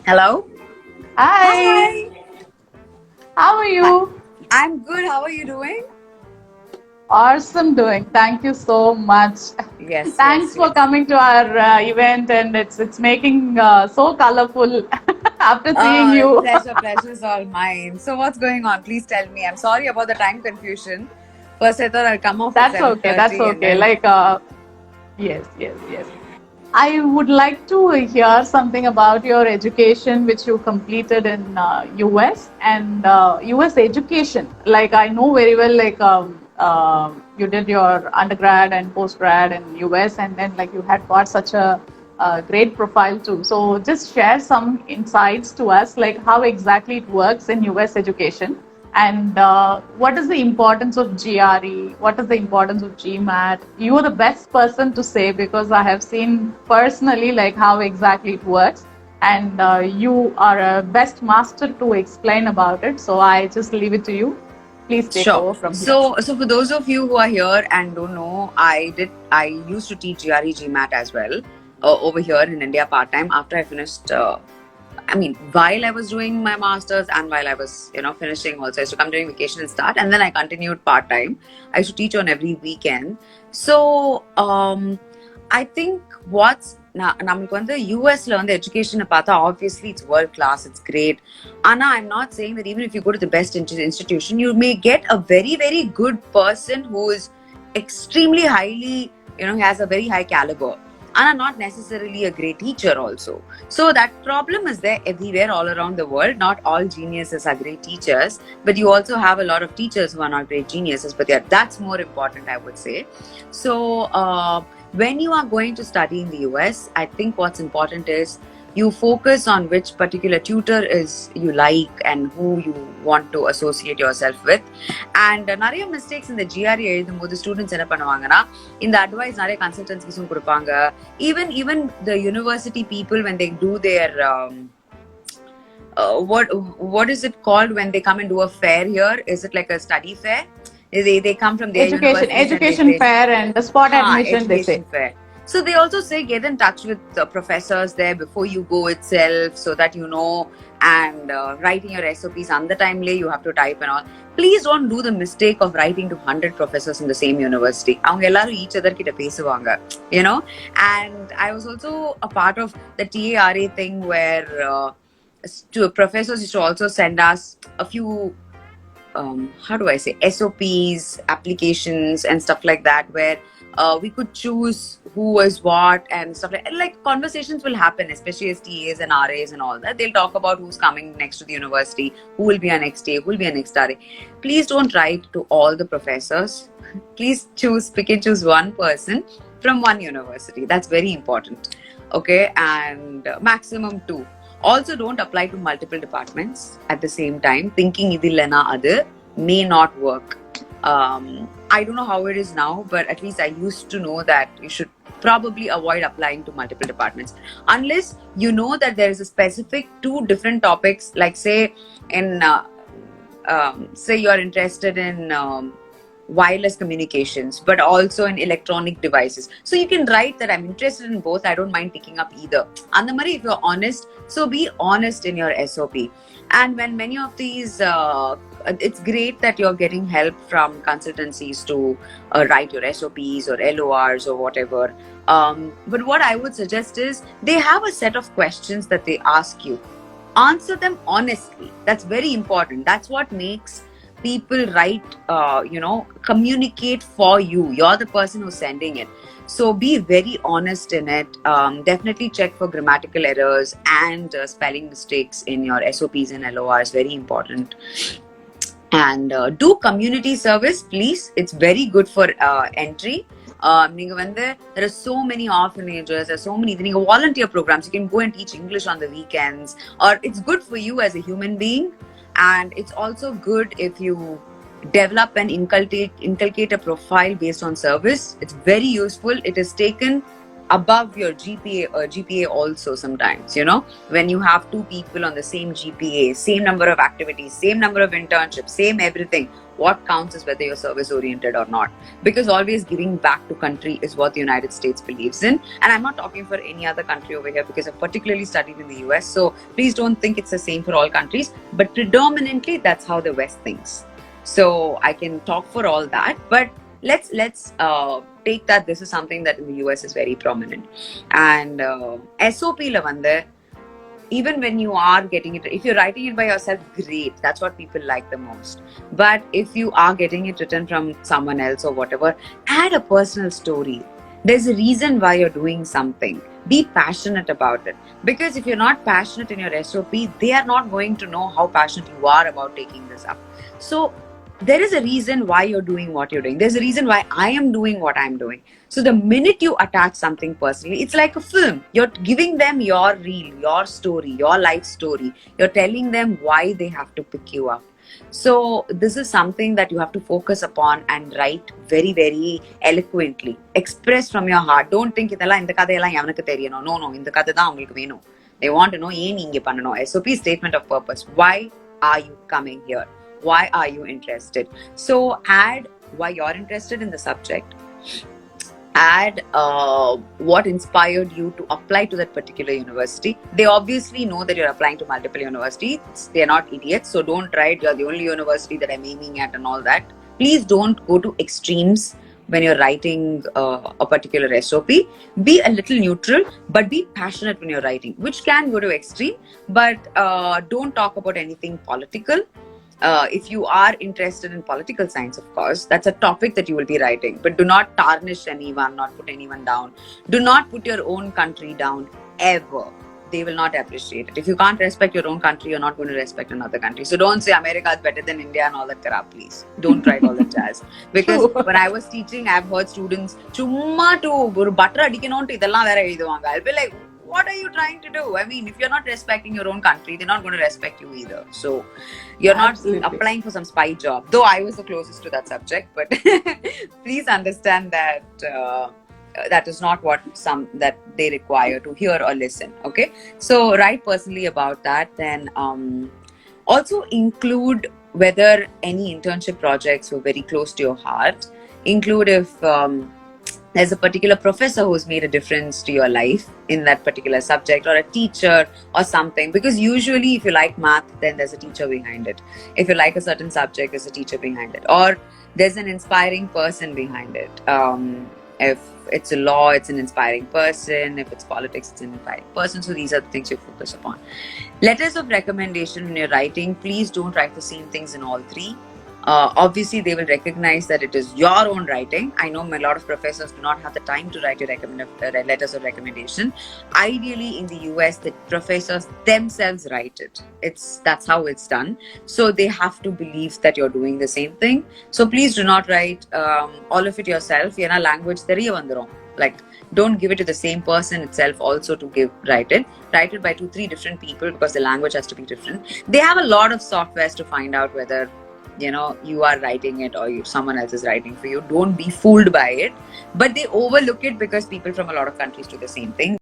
Hello? Hi, Hi. how are Hi. you? I'm good. How are you doing? Awesome doing. Thank you so much. Yes, yes, Thanks for yes. coming to our event, and it's making so colorful after seeing Oh, you. pleasure is all mine. So what's going on? Please tell me. I'm sorry about the time confusion. First I thought I'll come off at That's okay. That's 7:30 and okay. then Yes. I would like to hear something about your education, which you completed in US and US education. Like I know very well, you did your undergrad and postgrad in US, and then like you had got such a great profile too. So just share some insights to us, like how exactly it works in US education, and what is the importance of GRE? What is the importance of GMAT? You are the best person to say because I have seen personally like how exactly it works, and you are a best master to explain about it. So I just leave it to you. Please take sure. over from here. So for those of you who are here and don't know, I used to teach GRE GMAT as well over here in India part time after I finished I mean, while I was doing my masters and while I was, finishing also, I used to come during vacation and start, and then I continued part time. I used to teach on every weekend. So, I think what's நமக்கு வந்து யூஎஸ்ல வந்து எஜுகேஷனை பார்த்தா obviously it's world class, it's great. Anna, I'm not saying that even if you go to the best institution, you may get a very, very good person who is extremely highly, has a very high caliber. And are not necessarily a great teacher also. So that problem is there everywhere all around the world. Not all geniuses are great teachers, but you also have a lot of teachers who are not great geniuses. But yeah, that's more important, I would say. So when you are going to study in the US, I think what's important is you focus on which particular tutor is you like and who you want to associate yourself with. And நிறைய mistakes இந்த GRE எழுதும்போது students என்ன பண்ணுவாங்கன்னா இந்த advice நிறைய கன்சல்டன்சிஸும் கொடுப்பாங்க. Even the university people when they do their what is it called when they come and do a fair here? Is it like a study fair? They come from their universities and Education they fair and the spot admission, they say. education fair. So they also say get in touch with the professors there before you go itself, so that you know, and writing your SOPs on the time you have to type and all. Please don't do the mistake of writing to 100 professors in the same university. அவங்க எல்லாரும் each other கிட்ட பேசுவாங்க, And I was also a part of the TARA thing where professors used to also send us a few how do I say, SOPs, applications, and stuff like that, where we could choose who is what and stuff like conversations will happen, especially as TAs and RAs and all that. They'll talk about who's coming next to the university, who will be our next TA, who will be our next RA. Please don't write to all the professors. Please pick and choose one person from one university. That's very important. Okay, and maximum two. Also, don't apply to multiple departments at the same time. Thinking idillana adu may not work. I don't know how it is now, but at least I used to know that you should probably avoid applying to multiple departments unless you know that there is a specific two different topics. Like say in say you are interested in wireless communications, but also in electronic devices. So you can write that I'm interested in both. I don't mind picking up either. And if you're honest, so be honest in your SOP. And when many of these, it's great that you're getting help from consultancies to write your SOPs or LORs or whatever. But what I would suggest is they have a set of questions that they ask you. Answer them honestly. That's very important. That's what makes people write, communicate for you. You're the person who's sending it. So be very honest in it. Definitely check for grammatical errors and spelling mistakes in your SOPs and LORs. Very important. And do community service, please. It's very good for entry. There are so many orphanages, there are so many volunteer programs. You can go and teach English on the weekends, or it's good for you as a human being. And it's also good if you develop and inculcate a profile based on service. It's very useful. It is taken above your GPA also sometimes, when you have two people on the same GPA, same number of activities, same number of internships, same everything, what counts is whether you're service oriented or not. Because always giving back to country is what the United States believes in. And I'm not talking for any other country over here because I've particularly studied in the US. So please don't think it's the same for all countries, but predominantly that's how the West thinks. So I can talk for all that, but let's take that this is something that in the US is very prominent. And SOP la vande, even when you are getting it, if you're writing it by yourself, great, that's what people like the most. But if you are getting it written from someone else or whatever, add a personal story. There's a reason why you're doing something. Be passionate about it, because if you're not passionate in your SOP, they are not going to know how passionate you are about taking this up. So there is a reason why you're doing what you're doing. There's a reason why I am doing what I'm doing. So the minute you attach something personally, it's like a film. You're giving them your reel, your story, your life story. You're telling them why they have to pick you up. So this is something that you have to focus upon and write very, very eloquently. Express from your heart. Don't think இதெல்லாம் இந்த கதையெல்லாம் எனக்கு தெரியணும். No, இந்த கதை தான் உங்களுக்கு வேணும். They want to know ஏன் நீங்க பண்ணணும். SOP, statement of purpose. Why are you coming here? Why are you interested? So add why you're interested in the subject. Add what inspired you to apply to that particular university. They obviously know that you're applying to multiple universities. They're not idiots. So don't write you're the only university that I'm aiming at and all that. Please don't go to extremes when you're writing a particular SOP. Be a little neutral, but be passionate when you're writing, which can go to extreme. But don't talk about anything political. If you are interested in political science, of course, that's a topic that you will be writing. But do not tarnish anyone, not put anyone down. Do not put your own country down ever. They will not appreciate it. If you can't respect your own country, you're not going to respect another country. So don't say America is better than India and all that crap, please. Don't write all that jazz. Because when I was teaching, I've heard students, chumma to butter adikanontu idella vera eluduvanga. I'll be like, what are you trying to do? I mean, if you're not respecting your own country, they're not going to respect you either. So you're Absolutely. not applying for some spy job. Though I was the closest to that subject, but please understand that that is not what that they require to hear or listen. Okay, so write personally about that. Then also include whether any internship projects were very close to your heart. Include if there's a particular professor who's made a difference to your life in that particular subject, or a teacher or something. Because usually if you like math, then there's a teacher behind it. If you like a certain subject, there's a teacher behind it. Or there's an inspiring person behind it. If it's a law, it's an inspiring person. If it's politics, it's an inspiring person. So these are the things you focus upon. Letters of recommendation when you're writing, please don't write the same things in all three. Obviously, they will recognize that it is your own writing. I know a lot of professors do not have the time to write your letters of recommendation. Ideally, in the US, the professors themselves write it. That's how it's done. So they have to believe that you're doing the same thing. So please do not write all of it yourself. Yena language theriya vandirum. Like, don't give it to the same person itself also to write it. Write it by 2-3 different people, because the language has to be different. They have a lot of softwares to find out whether you are writing it or someone else is writing for you. Don't be fooled by it. But they overlook it because people from a lot of countries do the same thing.